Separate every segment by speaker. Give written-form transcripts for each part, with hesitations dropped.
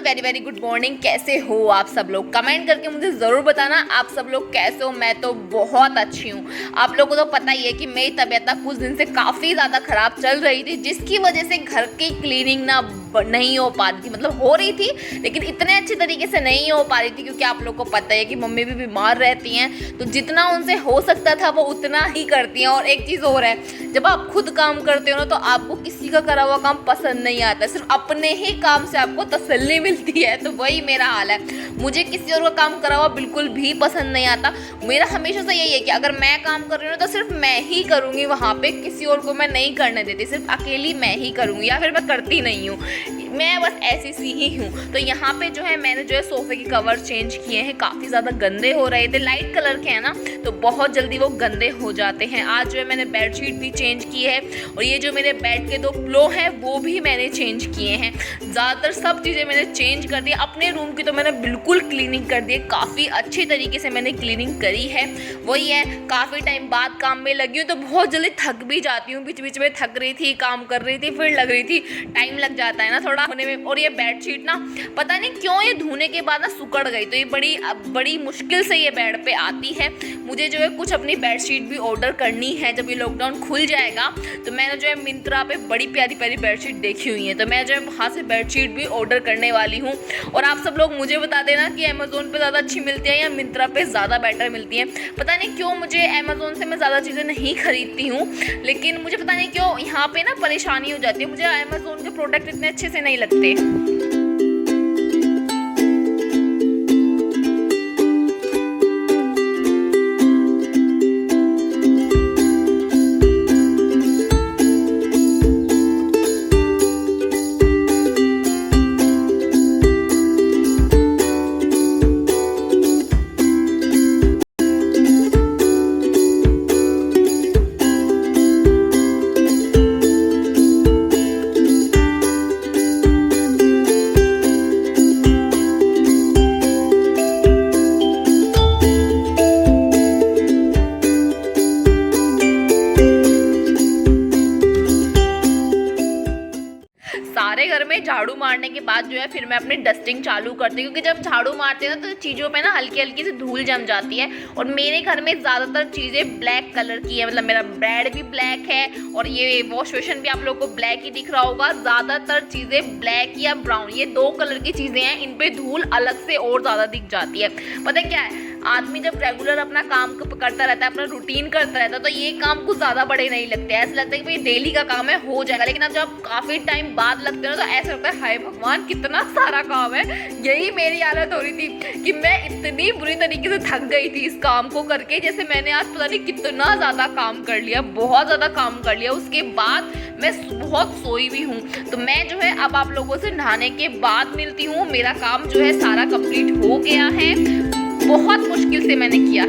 Speaker 1: Very very good morning. कैसे हो आप सब लोग? कमेंट करके मुझे ज़रूर बताना आप सब लोग कैसे हो। मैं तो बहुत अच्छी हूँ। आप लोगों को तो पता ही है कि मेरी तबीयत ना कुछ दिन से काफ़ी ज़्यादा ख़राब चल रही थी, जिसकी वजह से घर की क्लीनिंग ना नहीं हो पा रही थी। मतलब हो रही थी लेकिन इतने अच्छे तरीके से नहीं हो पा रही थी, क्योंकि आप लोग को पता है कि मम्मी भी बीमार रहती हैं, तो जितना उनसे हो सकता था वो उतना ही करती हैं। और एक चीज़ और है, जब आप खुद काम करते हो ना तो आपको किसी का करा हुआ काम पसंद नहीं आता, सिर्फ अपने ही काम से आपको तसल्ली मिलती है। तो वही मेरा हाल है, मुझे किसी और का काम करा हुआ बिल्कुल भी पसंद नहीं आता। मेरा हमेशा से यही है कि अगर मैं काम कर रही हूँ तो सिर्फ मैं ही करूँगी, वहाँ पे किसी और को मैं नहीं करने देती, सिर्फ अकेली मैं ही करूँगी, या फिर मैं करती नहीं हूँ। मैं बस ऐसी सी ही हूँ। तो यहाँ पे जो है मैंने जो है सोफे के कवर चेंज किए हैं, काफ़ी ज़्यादा गंदे हो रहे थे, लाइट कलर के हैं ना तो बहुत जल्दी वो गंदे हो जाते हैं। आज जो है मैंने बेडशीट भी चेंज की है, और ये जो मेरे बेड के 2 पिलो हैं वो भी मैंने चेंज किए हैं। ज़्यादातर सब चीज़ें मैंने चेंज कर दी। अपने रूम की तो मैंने बिल्कुल क्लीनिंग कर दी है, काफ़ी अच्छी तरीके से मैंने क्लीनिंग करी है। वही है, काफ़ी टाइम बाद काम में लगी हूँ तो बहुत जल्दी थक भी जाती हूँ। बीच बीच में थक रही थी, काम कर रही थी, फिर लग रही थी, टाइम लग जाता है ना थोड़ा होने में। और ये बेडशीट ना पता नहीं क्यों ये धोने के बाद ना सुकड़ गई, तो ये बड़ी मुश्किल से ये बेड पे आती है। मुझे जो है कुछ अपनी बेडशीट भी ऑर्डर करनी है। जब ये लॉकडाउन खुल जाएगा तो मैंने जो है मिंत्रा पे बड़ी प्यारी प्यारी बेडशीट देखी हुई है, तो मैं जो है वहाँ से बेडशीट भी ऑर्डर करने वाली हूँ। और आप सब लोग मुझे बता देना कि अमेज़ोन पे ज़्यादा अच्छी मिलती है या मिंत्रा पे ज़्यादा बेटर मिलती है। पता नहीं क्यों मुझे अमेज़ोन से मैं ज़्यादा चीज़ें नहीं खरीदती हूँ, लेकिन मुझे पता नहीं क्यों यहाँ पे ना परेशानी हो जाती है। मुझे अमेज़ोन के प्रोडक्ट इतने अच्छे से नहीं लगते। सारे घर में झाड़ू मारने के बाद जो है फिर मैं अपनी डस्टिंग चालू करती हूँ, क्योंकि जब झाड़ू मारते हैं ना तो चीज़ों पे ना हल्की हल्की सी धूल जम जाती है। और मेरे घर में ज़्यादातर चीज़ें ब्लैक कलर की है, मतलब मेरा बेड भी ब्लैक है और ये वॉश बेसिन भी आप लोगों को ब्लैक ही दिख रहा होगा। ज़्यादातर चीज़ें ब्लैक या ब्राउन, ये 2 कलर की चीज़ें हैं, इन पर धूल अलग से और ज़्यादा दिख जाती है। पता है क्या है, आदमी जब रेगुलर अपना काम करता रहता है, अपना रूटीन करता रहता है, तो ये काम कुछ ज़्यादा बड़े नहीं लगते। ऐसा लगता है कि भाई डेली का काम है, हो जाएगा। लेकिन अब जब काफ़ी टाइम बाद लगते हैं तो ऐसा लगता है हाय भगवान कितना सारा काम है। यही मेरी हालत हो रही थी कि मैं इतनी बुरी तरीके से थक गई थी इस काम को करके, जैसे मैंने आज पता नहीं कितना ज़्यादा काम कर लिया, बहुत ज़्यादा काम कर लिया। उसके बाद मैं बहुत सोई भी हूँ। तो मैं जो है अब आप लोगों से नहाने के बाद मिलती हूँ। मेरा काम जो है सारा कंप्लीट हो गया है, बहुत मुश्किल से मैंने किया।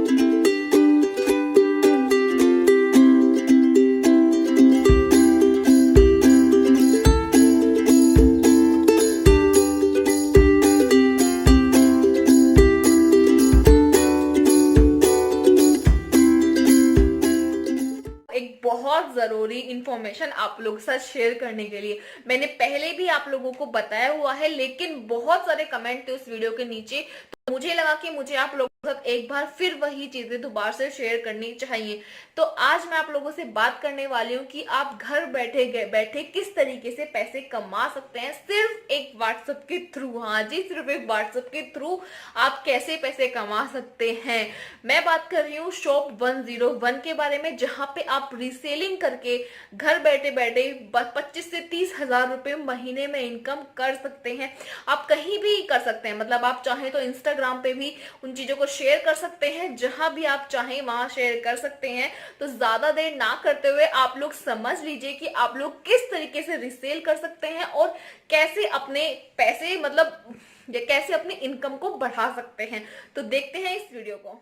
Speaker 1: एक बहुत ज़रूरी इन्फॉर्मेशन आप लोगों के साथ शेयर करने के लिए, मैंने पहले भी आप लोगों को बताया हुआ है, लेकिन बहुत सारे कमेंट थे उस वीडियो के नीचे, तो मुझे लगा कि मुझे आप लोगों के साथ एक बार फिर वही चीजें दोबारा से शेयर करनी चाहिए। तो आज मैं आप लोगों से बात करने वाली हूँ कि आप घर बैठे बैठे किस तरीके से पैसे कमा सकते हैं, सिर्फ एक व्हाट्सएप के थ्रू। हाँ जी, सिर्फ एक व्हाट्सएप के थ्रू आप कैसे पैसे कमा सकते हैं। मैं बात कर रही हूँ शॉप 101 के बारे में, जहाँ पे आप रीसेलिंग करके घर बैठे बैठे 25 से 30 हजार रुपए महीने में इनकम कर सकते हैं। आप कहीं भी कर सकते हैं, मतलब आप चाहें तो इंस्टाग्राम पे भी उन चीजों को शेयर कर सकते हैं, जहां भी आप चाहें वहां शेयर कर सकते हैं। तो ज्यादा देर ना करते हुए आप लोग समझ लीजिए कि आप लोग किस तरीके से रीसेल कर सकते हैं और कैसे अपने पैसे मतलब कैसे अपनी इनकम को बढ़ा सकते हैं। तो देखते हैं इस वीडियो को।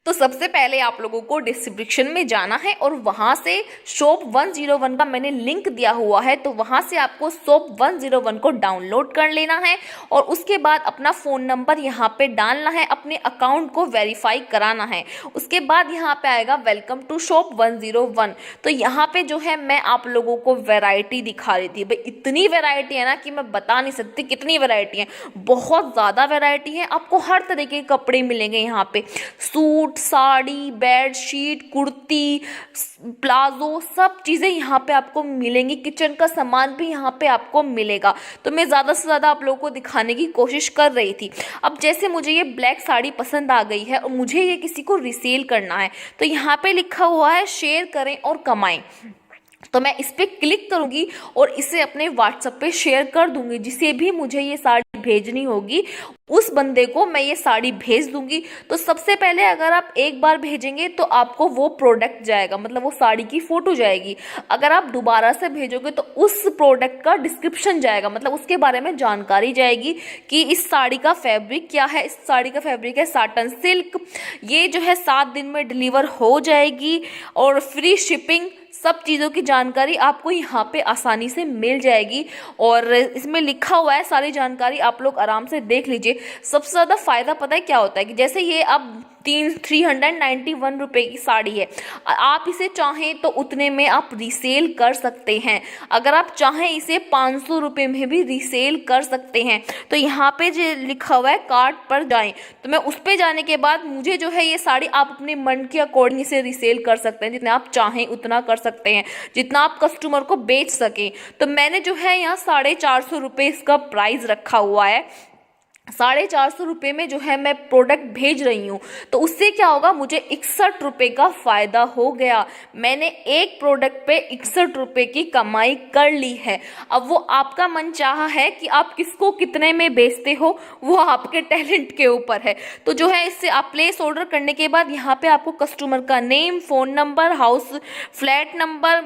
Speaker 1: तो सबसे पहले आप लोगों को डिस्क्रिप्शन में जाना है और वहाँ से शॉप 101 का मैंने लिंक दिया हुआ है, तो वहाँ से आपको शॉप 101 को डाउनलोड कर लेना है और उसके बाद अपना फ़ोन नंबर यहाँ पे डालना है, अपने अकाउंट को वेरीफाई कराना है। उसके बाद यहाँ पे आएगा वेलकम टू शॉप 101। तो यहाँ पे जो है मैं आप लोगों को वैरायटी दिखा रही थी। भाई इतनी वैरायटी है ना कि मैं बता नहीं सकती कितनी वैरायटी है, बहुत ज़्यादा वैरायटी है। आपको हर तरह के कपड़े मिलेंगे यहाँ पे, suit, sari, bedsheet, kurti, palazzo, सब चीज़ें यहाँ पे आपको मिलेंगी। किचन का सामान भी यहाँ पे आपको मिलेगा। तो मैं ज़्यादा से ज़्यादा आप लोगों को दिखाने की कोशिश कर रही थी। अब जैसे मुझे ये ब्लैक साड़ी पसंद आ गई है और मुझे ये किसी को रिसेल करना है, तो यहाँ पे लिखा हुआ है शेयर करें और कमाएं। तो मैं इस पर क्लिक करूँगी और इसे अपने व्हाट्सएप पे शेयर कर दूँगी। जिसे भी मुझे ये साड़ी भेजनी होगी उस बंदे को मैं ये साड़ी भेज दूँगी। तो सबसे पहले अगर आप एक बार भेजेंगे तो आपको वो प्रोडक्ट जाएगा, मतलब वो साड़ी की फ़ोटो जाएगी। अगर आप दोबारा से भेजोगे तो उस प्रोडक्ट का डिस्क्रिप्शन जाएगा, मतलब उसके बारे में जानकारी जाएगी कि इस साड़ी का फैब्रिक क्या है। इस साड़ी का फैब्रिक है साटन सिल्क, ये जो है 7 दिन में डिलीवर हो जाएगी और फ्री शिपिंग, सब चीज़ों की जानकारी आपको यहाँ पे आसानी से मिल जाएगी। और इसमें लिखा हुआ है सारी जानकारी, आप लोग आराम से देख लीजिए। सबसे ज़्यादा फ़ायदा पता है क्या होता है कि जैसे ये अब 391 रुपये की साड़ी है, आप इसे चाहें तो उतने में आप रीसेल कर सकते हैं। अगर आप चाहें इसे 500 रुपये में भी रीसेल कर सकते हैं। तो यहाँ पे जो लिखा हुआ है कार्ट पर जाएं, तो मैं उस पर जाने के बाद मुझे जो है ये साड़ी आप अपने मन के अकॉर्डिंग इसे रीसेल कर सकते हैं, जितना आप चाहें उतना कर सकते हैं, जितना आप कस्टमर को बेच सकें। तो मैंने जो है यहाँ 450 रुपये इसका प्राइस रखा हुआ है। 450 रुपये में जो है मैं प्रोडक्ट भेज रही हूँ, तो उससे क्या होगा, मुझे 61 रुपये का फ़ायदा हो गया। मैंने एक प्रोडक्ट पे 61 रुपये की कमाई कर ली है। अब वो आपका मन चाहा है कि आप किसको कितने में बेचते हो, वो आपके टैलेंट के ऊपर है। तो जो है इससे आप प्लेस ऑर्डर करने के बाद यहाँ पे आपको कस्टमर का name, phone number, house flat number,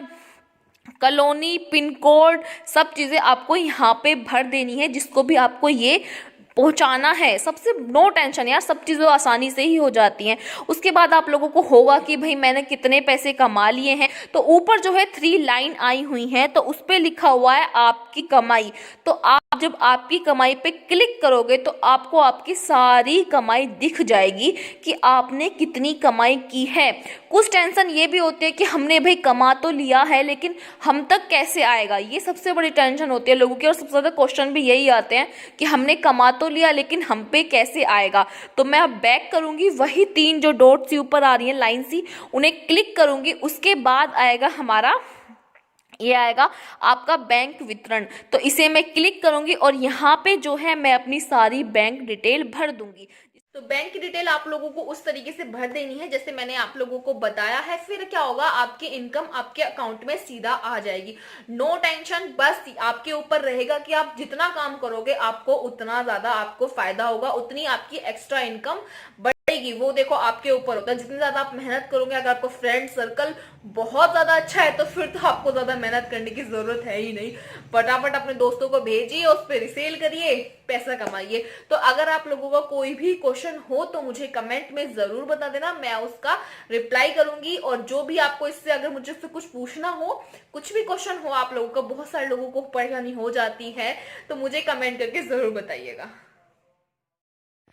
Speaker 1: colony, pin code, सब चीज़ें आपको यहाँ पे भर देनी है जिसको भी आपको ये पहुंचाना है। सबसे नो टेंशन यार, सब चीज़ें आसानी से ही हो जाती हैं। उसके बाद आप लोगों को होगा कि भाई मैंने कितने पैसे कमा लिए हैं, तो ऊपर जो है 3 लाइन आई हुई हैं, तो उस पर लिखा हुआ है आपकी कमाई। तो आप जब आपकी कमाई पे क्लिक करोगे तो आपको आपकी सारी कमाई दिख जाएगी कि आपने कितनी कमाई की है। कुछ टेंशन ये भी होती है कि हमने भाई कमा तो लिया है लेकिन हम तक कैसे आएगा, ये सबसे बड़ी टेंशन होती है लोगों की। और सबसे ज़्यादा क्वेश्चन भी यही आते हैं कि हमने कमा तो लिया लेकिन हम पे कैसे आएगा। तो मैं अब बैक करूंगी, वही 3 जो डॉट सी ऊपर आ रही हैं लाइन सी, उन्हें क्लिक करूंगी। उसके बाद आएगा हमारा, ये आएगा आपका बैंक वितरण। तो इसे मैं क्लिक करूंगी और यहाँ पे जो है मैं अपनी सारी बैंक डिटेल भर दूंगी। तो बैंक की डिटेल आप लोगों को उस तरीके से भर देनी है जैसे मैंने आप लोगों को बताया है। फिर क्या होगा, आपकी इनकम आपके अकाउंट में सीधा आ जाएगी। नो टेंशन, बस आपके ऊपर रहेगा कि आप जितना काम करोगे आपको उतना ज्यादा आपको फायदा होगा, उतनी आपकी एक्स्ट्रा इनकम बढ़ेगी। वो देखो आपके ऊपर होता है, जितनी ज्यादा आप मेहनत करोगे। अगर आपको फ्रेंड सर्कल बहुत ज्यादा अच्छा है तो फिर तो आपको ज्यादा मेहनत करने की जरूरत है ही नहीं। फटाफट अपने दोस्तों को भेजिए, उस पर रिसेल करिए, पैसा कमाइए। तो अगर आप लोगों का कोई भी क्वेश्चन हो तो मुझे कमेंट में जरूर बता देना, मैं उसका रिप्लाई करूंगी। और जो भी आपको इससे, अगर मुझे इससे कुछ पूछना हो, कुछ भी क्वेश्चन हो आप लोगों का, बहुत सारे लोगों को परेशानी हो जाती है, तो मुझे कमेंट करके जरूर बताइएगा।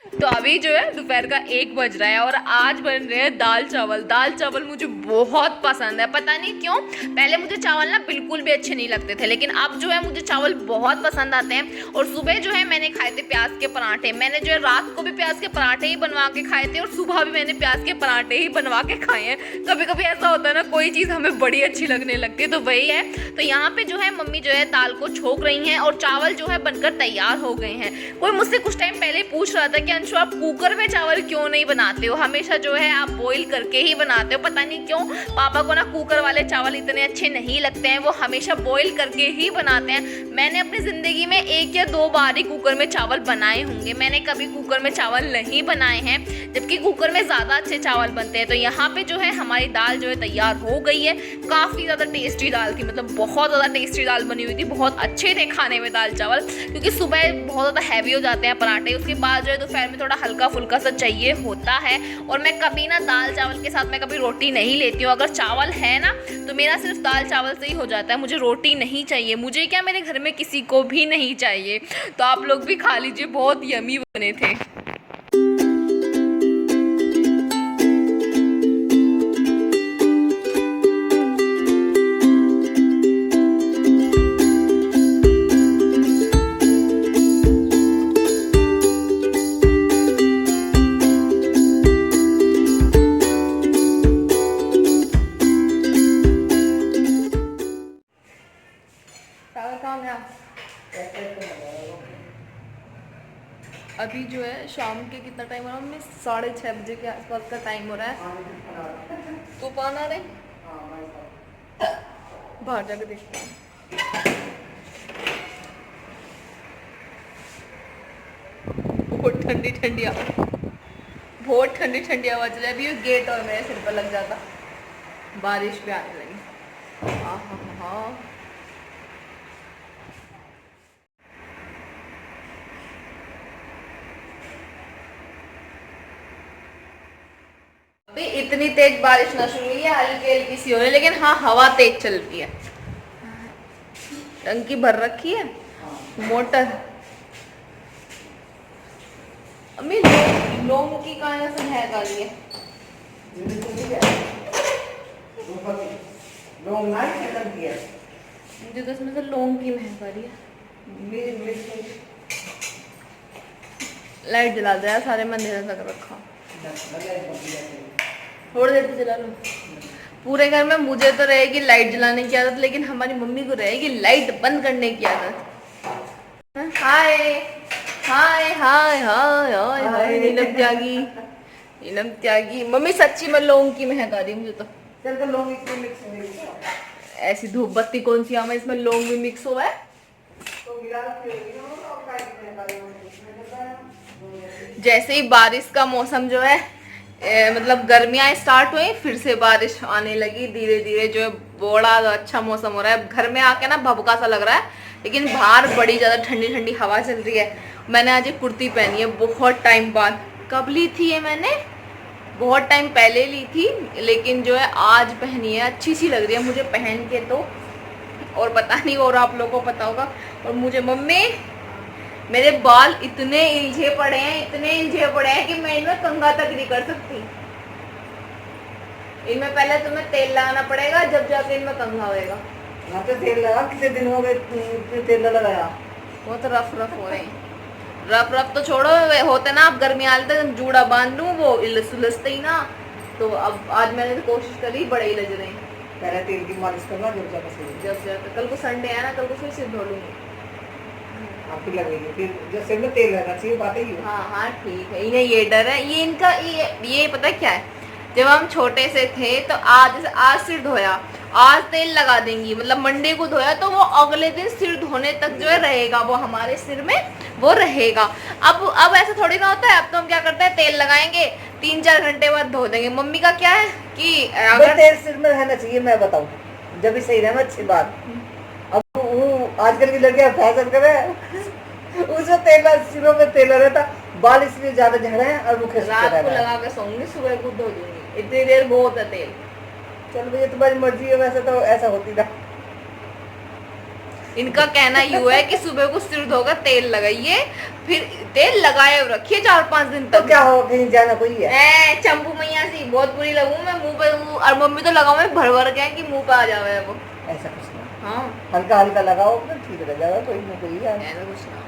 Speaker 1: तो अभी जो है दोपहर का 1 बज रहा है और आज बन रहे हैं दाल चावल। दाल चावल मुझे बहुत पसंद है, पता नहीं क्यों। पहले मुझे चावल ना बिल्कुल भी अच्छे नहीं लगते थे, लेकिन अब जो है मुझे चावल बहुत पसंद आते हैं। और सुबह जो है मैंने खाए थे प्याज के पराठे। मैंने जो है रात को भी प्याज के पराठे ही बनवा के खाए थे और सुबह भी मैंने प्याज के पराठे ही बनवा के खाए हैं। कभी कभी ऐसा होता है ना, कोई चीज़ हमें बड़ी अच्छी लगने लगती है, तो वही है। तो यहाँ पे जो है मम्मी जो है दाल को छोक रही हैं और चावल जो है बनकर तैयार हो गए हैं। कोई मुझसे कुछ टाइम पहले पूछ रहा था कि अंशु आप कुकर में चावल क्यों नहीं बनाते हो, हमेशा जो है आप बॉईल करके ही बनाते हो। पता नहीं क्यों पापा को ना कुकर वाले चावल इतने अच्छे नहीं लगते हैं, वो हमेशा बॉईल करके ही बनाते हैं। मैंने अपनी ज़िंदगी में 1 या 2 बार ही कुकर में चावल बनाए होंगे, मैंने कभी कुकर में चावल नहीं बनाए हैं, जबकि कुकर में ज़्यादा अच्छे चावल बनते हैं। तो यहाँ पे जो है हमारी दाल जो है तैयार हो गई है। काफ़ी ज़्यादा टेस्टी दाल थी, मतलब बहुत ज़्यादा टेस्टी दाल बनी हुई थी, बहुत अच्छे थे खाने में दाल चावल, क्योंकि सुबह बहुत ज़्यादा हैवी हो जाते हैं पराठे। उसके बाद जो है दोपहर दोपहर में थोड़ा हल्का फुल्का सा चाहिए होता है। और मैं कभी ना दाल चावल के साथ मैं कभी रोटी नहीं लेती हूँ। अगर चावल है ना तो मेरा सिर्फ दाल चावल से ही हो जाता है, मुझे रोटी नहीं चाहिए। मुझे क्या, मेरे घर में किसी को भी नहीं चाहिए। तो आप लोग भी खा लीजिए, बहुत यमी बने थे। अभी जो है शाम के कितना टाइम हो रहा है मम्मी, 6:30 बजे के आसपास का टाइम हो रहा है। तूफान आ रहे, बाहर जाके देखते हैं। बहुत ठंडी ठंडी आवाज, बहुत ठंडी ठंडी आवाज चल रही है। अभी गेट और मेरे सिर पर लग जाता, बारिश भी आने लगी। हाँ हाँ हाँ, अभी इतनी तेज बारिश ना शुरू हुई है, हल्की हल्की सी हो रही है, लेकिन हाँ हवा तेज चल रही है। टंकी भर रखी है, मोटर। अम्मी लौंग की कहां से महक आ रही है? मुझे तो इसमें से लौंग की महक आ रही है। लाइट जला दिया, सारे में अंधेरा तक रखा, थोड़ी देर तो जला लो। पूरे घर में मुझे तो रहेगी लाइट जलाने की आदत, लेकिन हमारी मम्मी को रहेगी लाइट बंद करने की आदत। हाय हाय हाय हाय हाय हाय, नीलम त्यागी, नीलम त्यागी। मम्मी सच्ची में लौंग की महक आ रही है मुझे तो।
Speaker 2: चल तो लौंग इसमें मिक्स हो गई।
Speaker 1: ऐसी धूप बत्ती कौन सी आम है, इसमें लौंग भी मिक्स हुआ है।
Speaker 2: तो
Speaker 1: जैसे ही बारिश का मौसम जो है मतलब गर्मियाँ स्टार्ट हुई, फिर से बारिश आने लगी धीरे धीरे। जो है बड़ा अच्छा मौसम हो रहा है। घर में आके ना भभका सा लग रहा है, लेकिन बाहर बड़ी ज़्यादा ठंडी ठंडी हवा चल रही है। मैंने आज एक कुर्ती पहनी है बहुत टाइम बाद। कब ली थी ये मैंने? बहुत टाइम पहले ली थी, लेकिन जो है आज पहनी है। अच्छी सी लग रही है मुझे पहन के तो, और पता नहीं और आप लोगों को पता होगा। और मुझे मम्मी, मेरे बाल इतने इलझे पड़े हैं, इतने इलझे पड़े हैं कि मैं इनमें कंघा तक नहीं कर सकती। इनमें पहले तुम्हें तेल लगाना पड़ेगा, जब जाके इनमें कंघा होएगा।
Speaker 2: ना तो तेल लगा, कितने दिन हो गए तेल लगाया।
Speaker 1: बहुत रफ रफ हो रहे हैं। रफ रफ तो छोड़ो, होते ना आप गर्मी आते तक जूड़ा बांध लूं, वो उलझते ही ना। तो अब आज मैंने तो कोशिश करी, बड़े इलझ रहे हैं।
Speaker 2: पहले तेल की मालिश करना, जब
Speaker 1: जाकर कल को संडे है ना, कल को फिर सिर धो लूंगी।
Speaker 2: आपकी लगेगी फिर, जब सिर में तेल लगना चाहिए, बात ही।
Speaker 1: हाँ हाँ ठीक है। इन्हें ये डर है, ये इनका ये पता क्या है, जब हम छोटे से थे तो आज सिर धोया, आज तेल लगा देंगी, मतलब मंडे को धोया तो वो अगले दिन सिर धोने तक जो है रहेगा, वो हमारे सिर में वो रहेगा। अब ऐसा थोड़ी ना होता है। अब तो हम क्या करते हैं, तेल लगाएंगे 3-4 घंटे बाद धो देंगे। मम्मी का क्या है कि
Speaker 2: अगर तेल सिर में रहना चाहिए, मैं बताऊँ जब भी सही रहना अच्छी बात। अब वो आजकल की लड़कियां फैशन करे, उसमें तेल सिरों में तेल रहता, बाल इसलिए ज्यादा झड़ रहे हैं और मुख्य
Speaker 1: रात को लगा के सोऊंगी, सुबह को धो दूंगी। इतनी देर बहुत है तेल।
Speaker 2: चल भैया तुम्हारी मर्जी है, वैसे तो ऐसा होती ना।
Speaker 1: इनका कहना यूँ है कि सुबह को सिर धोकर तेल लगाइए, फिर तेल लगाए रखिए 4-5 दिन तक।
Speaker 2: तो क्या हो, कहीं जाना कोई है?
Speaker 1: चंपू मैया सी बहुत बुरी लगूं मैं मुंह पे। और मम्मी तो लगाओ मैं भर भर के कि मुंह पे आ जावे वो।
Speaker 2: ऐसा कुछ ना,
Speaker 1: हाँ
Speaker 2: हल्का हल्का लगाओ तो ठीक रह जाएगा, कोई ना कोई है।
Speaker 1: ऐसा कुछ ना।